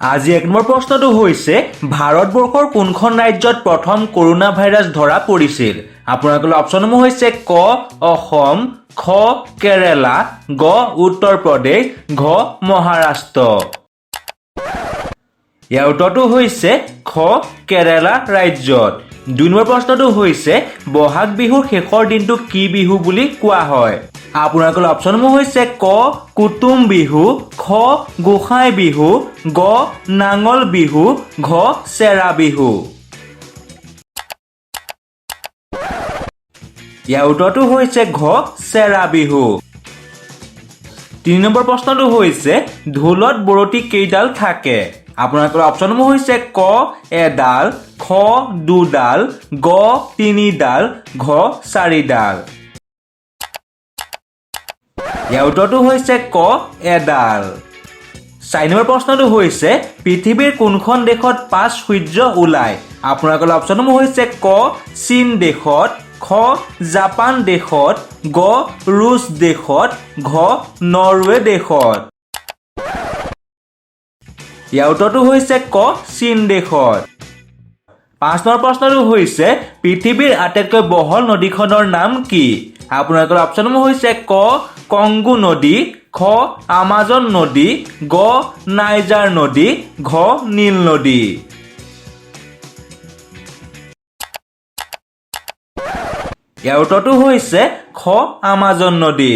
আজি এক নম্বৰ প্ৰশ্নটো হৈছে ভাৰতবৰ্ষৰ কোনখন ৰাজ্যত প্ৰথম কৰোনা ভাইৰাছ ধৰা পৰিছিল আপোনালোকৰ অপচনসমূহ হৈছে ক অসম খ কেৰালা গ উত্তৰ প্ৰদেশ ঘ মহাৰাষ্ট্ৰ ইয়াৰ উত্তৰটো হৈছে খ কেৰালা ৰাজ্যত ২ নম্বৰ প্ৰশ্নটো হৈছে বহাগ বিহুৰ শেষৰ দিনটোক কি বিহু বুলি কোৱা হয় আপোনালোকৰ অপচনসমূহ হৈছে ক কুটুম বিহু খ গোসাই বিহু গ নাঙল বিহু ঘ চেৰা বিহু ইয়াৰ উত্তৰটো হৈছে ঘ চেৰা বিহু ৩ নম্বৰ প্ৰশ্নটো হৈছে ঢোলত বৰতি কেইডাল থাকে আপোনালোকৰ অপচনসমূহ হৈছে ক এডাল খ দুডাল গ তিনিডাল ঘ চাৰিডাল ইয়াৰ উত্তৰটো হৈছে ক এডাল ৪ নম্বৰ প্ৰশ্নটো হৈছে পৃথিৱীৰ কোনখন দেশত ৫ সূৰ্য ওলায় আপোনালোকৰ অপচনসমূহ হৈছে ক চীন দেশত খ জাপান দেশত গ ৰুছ দেশত ঘ নৰৱে দেশত ইয়াৰ উত্তৰটো হৈছে ক চীন দেশত ৫ নম্বৰ প্ৰশ্নটো হৈছে পৃথিৱীৰ আটাইতকৈ বহল নদীখনৰ নাম কি আপোনালোকৰ অপচনসমূহ হৈছে ক কংগো নদী খ আমাজন নদী গ নাইজাৰ নদী ঘ নীল নদী ইয়াৰ উত্তৰটো হৈছে খ আমাজন নদী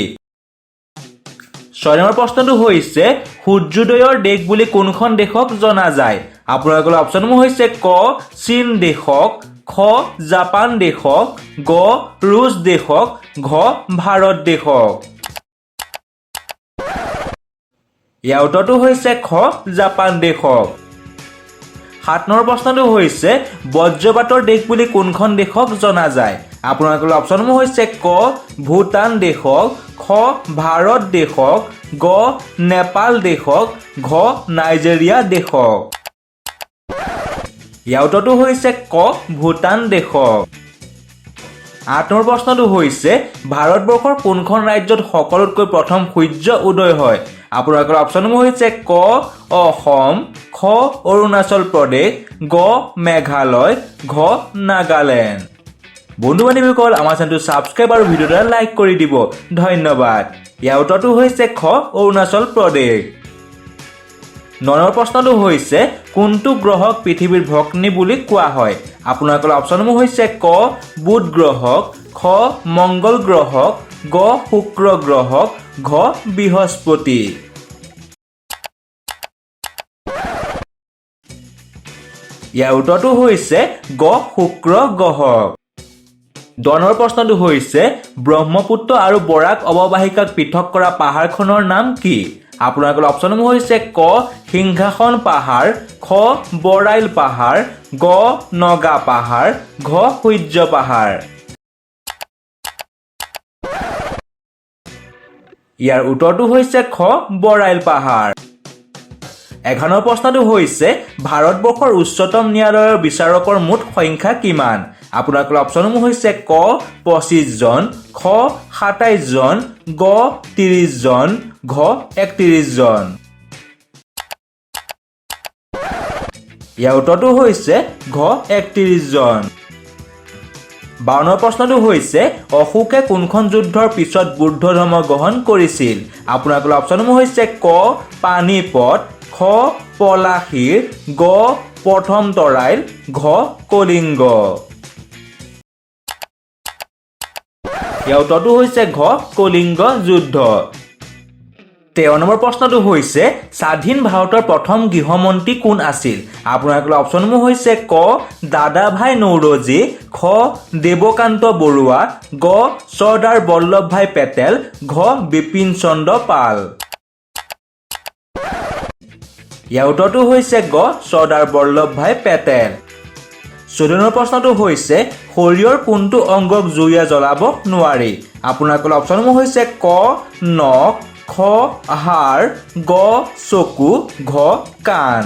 ৬ নম্বৰ প্ৰশ্নটো হৈছে সূৰ্যোদয়ৰ দেশ বুলি কোনখন দেশক জনা যায় আপোনালোকৰ অপচনসমূহ হৈছে ক চীন দেশক খ জাপান দেশক গ ৰুছ দেশক ঘ ভাৰত দেশক ইয়াৰ উত্তৰটো হৈছে খ জাপান দেশক ৭ নম্বৰ প্ৰশ্নটো হৈছে বজ্ৰপাতৰ দেশ বুলি কোনখন দেশক জনা যায় আপোনালোকৰ অপচনসমূহ হৈছে ক ভূটান দেশক খ ভাৰত দেশক গ নেপাল দেশক ঘ নাইজেৰিয়া দেশক ইয়াৰ উত্তৰটো হৈছে ক ভূটান দেশক ৮ নম্বৰ প্ৰশ্নটো হৈছে ভাৰতবৰ্ষৰ কোনখন ৰাজ্যত সকলোতকৈ প্ৰথম সূৰ্য উদয় হয় আপোনালোকৰ অপচনসমূহ হৈছে ক অসম খ অৰুণাচল প্ৰদেশ গ মেঘালয় ঘ নাগালেণ্ড বন্ধু বান্ধৱীসকল আমাৰ চেনেলটো ছাবস্ক্ৰাইব আৰু ভিডিঅ'টো লাইক কৰি দিব ধন্যবাদ ইয়াৰ উত্তৰটো হৈছে খ অৰুণাচল প্ৰদেশ ৯ নম্বৰ প্ৰশ্নটো হৈছে কোনটো গ্ৰহক পৃথিৱীৰ ভগ্নী বুলি কোৱা হয় আপোনালোকৰ অপচনসমূহ হৈছে ক বুধ গ্ৰহক খ মংগল গ্ৰহক গ শুক্ৰ গ্ৰহক ঘ বৃহস্পতি ইয়াৰ উত্তৰটো হৈছে গ শুক্ৰ গ্ৰহক ১০ নম্বৰ প্ৰশ্নটো হৈছে ব্ৰহ্মপুত্ৰ আৰু বৰাক অৱবাহিকাক পৃথক কৰা পাহাৰখনৰ নাম কি আপোনালোকৰ অপচনসমূহ হৈছে ক সিংহাসন পাহাৰ খ বৰাইল পাহাৰ গ নগা পাহাৰ ঘ সূৰ্য পাহাৰ ইয়াৰ উত্তৰটো হৈছে খ বৰাইল পাহাৰ ১১ নম্বৰ প্ৰশ্নটো হৈছে ভাৰতবৰ্ষৰ উচ্চতম ন্যায়ালয়ৰ বিচাৰকৰ মুঠ সংখ্যা কিমান আপোনালোকৰ অপচনসমূহ হৈছে ক ২৫ জন খ ২৭ জন গ ৩০ জন ঘ ৩১ জন ইয়াৰ উত্তৰটো হৈছে ঘ ৩১ জন ৫২ নম্বৰ প্ৰশ্নটো হৈছে অশোকে কোনখন যুদ্ধৰ পিছত বৌদ্ধ ধৰ্ম গ্ৰহণ কৰিছিল আপোনালোকৰ অপচনসমূহ হৈছে ক পানিপত খ পলাশীৰ গ প্ৰথম তৰাইল ঘ কলিংগ ইয়াৰ উত্তৰটো হৈছে ঘ কলিংগ যুদ্ধ ১৩ নম্বৰ প্ৰশ্নটো হৈছে স্বাধীন ভাৰতৰ প্ৰথম গৃহমন্ত্ৰী কোন আছিল আপোনালোকৰ অপচনসমূহ হৈছে ক দাদাভাই নৌৰোজী খ দেৱকান্ত বৰুৱা গ চৰ্দাৰ বল্লভ ভাই পেটেল ঘ বিপিন চন্দ্ৰ পাল ইয়াৰ উত্তৰটো হৈছে গ চৰ্দাৰ বল্লভ ভাই পেটেল ১৪ নম্বৰ প্ৰশ্নটো হৈছে শৰীৰৰ কোনটো অংগক জুইয়ে জ্বলাব নোৱাৰি আপোনালোকৰ অপচনসমূহ হৈছে ক নখ খ হাড় গ চকু ঘ কাণ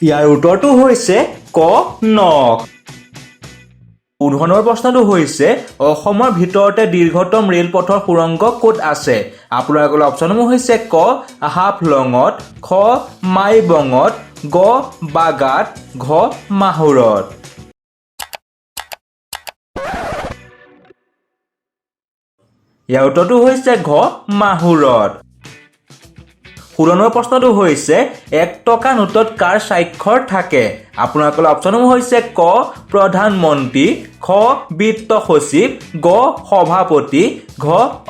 ইয়াৰ উত্তৰটো হৈছে ক নখ 15 নম্বৰ প্ৰশ্নটো হৈছে অসমৰ ভিতৰতে দীৰ্ঘতম ৰেলপথৰ সুৰংগ ক'ত আছে আপোনালোকৰ অপচনসমূহ হৈছে ক হাফলঙত খ মাইবঙত গ বাগাত ঘ মাহুৰত ইয়াৰ উত্তৰটো হৈছে ঘ মাহুৰত 16 নম্বৰ প্ৰশ্নটো হৈছে 1 টকা নোটত কাৰ স্বাক্ষৰ থাকে আপোনালোকৰ অপচনসমূহ হৈছে ক প্ৰধানমন্ত্ৰী খ বিত্ত সচিব গ সভাপতি ঘ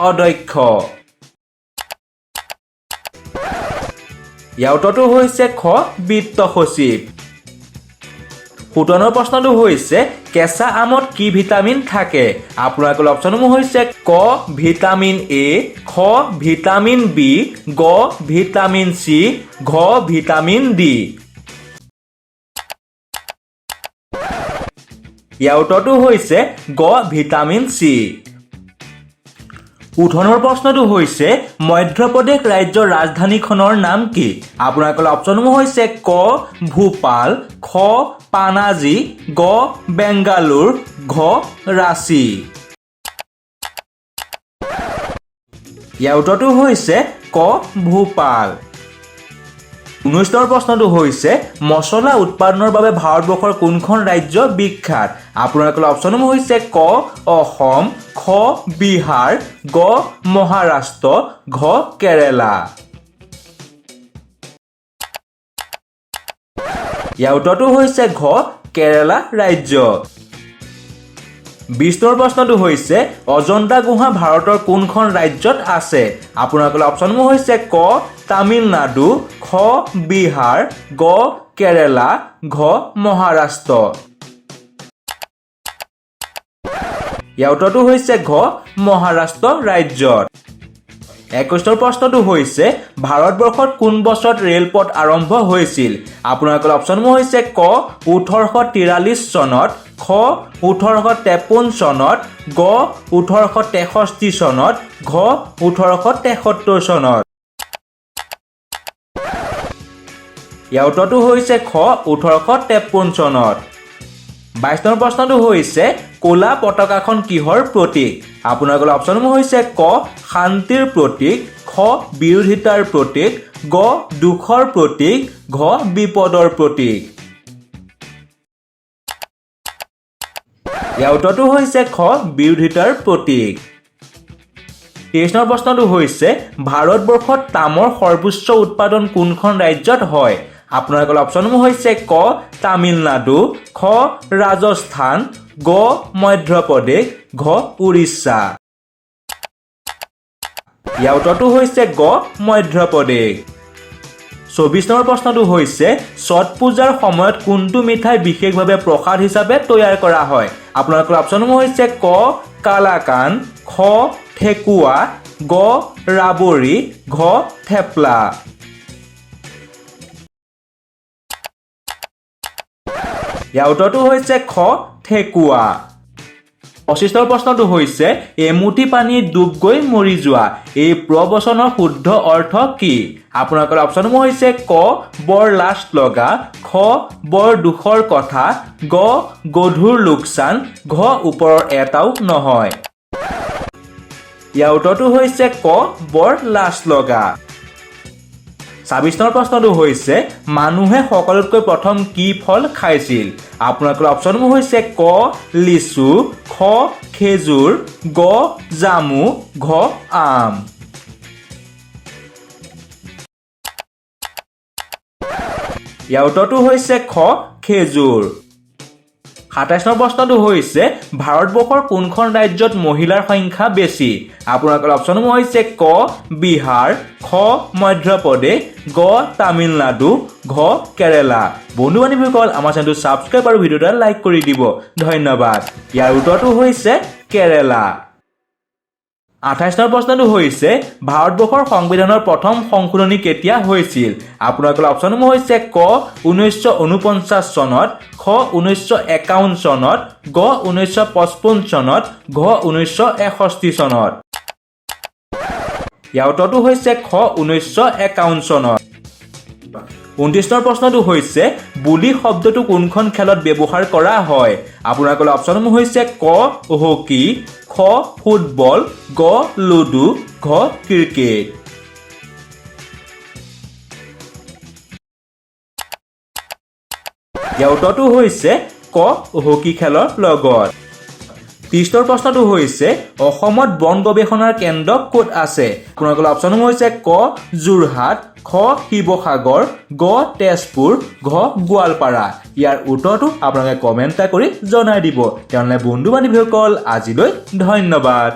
অধ্যক্ষ ইয়াৰ উত্তৰটো হৈছে খ বিত্ত সচিব 17 নম্বৰ প্ৰশ্নটো হৈছে কেঁচা আমত কি ভিটামিন থাকে আপোনালোকৰ অপচনসমূহ হৈছে ক ভিটামিন এ খ ভিটামিন বি গ ভিটামিন চি ঘ ভিটামিন ডি ইয়াৰ উত্তৰটো হৈছে গ ভিটামিন চি 18 নম্বৰ প্ৰশ্নটো হৈছে মধ্যপ্ৰদেশ ৰাজ্যৰ ৰাজধানীখনৰ নাম কি আপোনালোকৰ অপচনসমূহ হৈছে ক ভূপাল খ পানাজী গ বেংগালুৰ ঘ ৰাঁচী ইয়াৰ উত্তৰটো হৈছে ক ভূপাল 19 নম্বৰ প্ৰশ্নটো হৈছে মছলা উৎপাদনৰ বাবে ভাৰতবৰ্ষৰ কোনখন ৰাজ্য বিখ্যাত আপোনালোকৰ অপচনসমূহ হৈছে ক অসম খ বিহাৰ গ মহাৰাষ্ট্ৰ ঘ কেৰেলা ইয়াৰ উত্তৰটো হৈছে ঘ কেৰেলা ৰাজ্য 20 নম্বৰ প্ৰশ্নটো হৈছে অজন্তা গুহা ভাৰতৰ কোনখন ৰাজ্যত আছে আপোনালোকৰ অপচনসমূহ হৈছে ক তামিলনাডু খ বিহাৰ গ কেৰেলা ঘ মহাৰাষ্ট্ৰ ইয়াৰ উত্তৰটো হৈছে ঘ মহাৰাষ্ট্ৰ ৰাজ্যত 21 প্ৰশ্নটো হৈছে ভাৰতবৰ্ষত কোন বছৰত ৰেলপথ আৰম্ভ হৈছিল আপোনালোকৰ অপচনসমূহ হৈছে ক 1843 চনত খ 1853 চনত গ 1863 চনত ঘ 1873 চনত ইয়াৰ উত্তৰটো হৈছে খ 1853 চনত 22 নম্বৰ প্ৰশ্নটো হৈছে ক'লা পতাকাখন কিহৰ প্ৰতীক আপোনালোকৰ অপচনসমূহ হৈছে ক শান্তিৰ প্ৰতীক খ বিৰোধিতাৰ প্ৰতীক গ দুখৰ প্ৰতীক ঘ বিপদৰ প্ৰতীক ইয়াৰ উত্তৰটো হৈছে খ বিৰোধিতাৰ প্ৰতীক 23 নম্বৰ প্ৰশ্নটো হৈছে ভাৰতবৰ্ষত তামৰ সৰ্বোচ্চ উৎপাদন কোনখন ৰাজ্যত হয় আপোনালোকৰ অপচনসমূহ হৈছে ক তামিলনাডু খ ৰাজস্থান গ মধ্যপ্ৰদেশ ঘ উৰিষ্যা ইয়াৰ উত্তৰটো হৈছে গ মধ্যপ্ৰদেশ 24 নম্বৰ প্ৰশ্নটো হৈছে ছট পূজাৰ সময়ত কোনটো মিঠাই বিশেষভাৱে প্ৰসাদ হিচাপে তৈয়াৰ কৰা হয় আপোনালোকৰ অপচনসমূহ হৈছে ক কালাকান খ ঠেকুৱা গ ৰাবৰি ঘ থেপলা ইয়াৰ উত্তৰটো হৈছে খ ঠেকুৱা 25 নম্বৰ প্ৰশ্নটো হৈছে এমুঠি পানী ডুব গৈ মৰি যোৱা এই প্ৰবচনৰ শুদ্ধ অৰ্থ কি আপোনালোকৰ অপচনসমূহ হৈছে ক বৰ লাজ লগা খ বৰ দুখৰ কথা গ গধুৰ লোকচান ঘ ওপৰৰ এটাও নহয় ইয়াৰ উত্তৰটো হৈছে ক বৰ লাজ লগা 26 নম্বৰ প্ৰশ্নটো হৈছে মানুহে সকলোতকৈ প্ৰথম কি ফল খাইছিল আপোনালোকৰ অপচনসমূহ হৈছে ক লিচু খ খেজুৰ গ জামু ঘ আম ইয়াৰ উত্তৰটো হৈছে খ খেজুৰ 27 নম্বৰ প্ৰশ্নটো হৈছে ভাৰতবৰ্ষৰ কোনখন ৰাজ্যত মহিলাৰ সংখ্যা বেছি আপোনালোকৰ অপচনসমূহ হৈছে ক বিহাৰ খ মধ্যপ্ৰদেশ গ তামিলনাডু ঘ কেৰেলা বন্ধু বান্ধৱীসকল আমাৰ চেনেলটো ছাবস্ক্ৰাইব আৰু ভিডিঅ'টো লাইক কৰি দিব ধন্যবাদ ইয়াৰ উত্তৰটো হৈছে কেৰেলা 28 নম্বৰ প্ৰশ্নটো হৈছে ভাৰতবৰ্ষৰ সংবিধানৰ প্ৰথম সংশোধনী কেতিয়া হৈছিল আপোনালোকৰ অপচনসমূহ হৈছে ক 1949 চনত খ 1951 চনত গ 1955 চনত ঘ 1961 চনত ইয়াৰ উত্তৰটো হৈছে খ 1951 চনত 29 নম্বৰ প্ৰশ্নটো হৈছে বুলি শব্দটো কোনখন খেলত ব্যৱহাৰ কৰা হয় আপোনালোকৰ অপচনসমূহ হৈছে ক হকি খ ফুটবল গ লুডু ঘ ক্ৰিকেট ইয়াৰ উত্তৰটো হৈছে ক হকি খেলৰ লগত 30 নম্বৰ প্ৰশ্নটো হৈছে অসমত বন গৱেষণাৰ কেন্দ্ৰ ক'ত আছে আপোনালোকৰ অপচনসমূহ হৈছে ক যোৰহাট খ শিৱসাগৰ গ তেজপুৰ ঘ গোৱালপাৰা ইয়াৰ উত্তৰটো আপোনালোকে কমেণ্ট কৰি জনাই দিব তেনেহ'লে বন্ধু বান্ধৱীসকল আজিলৈ ধন্যবাদ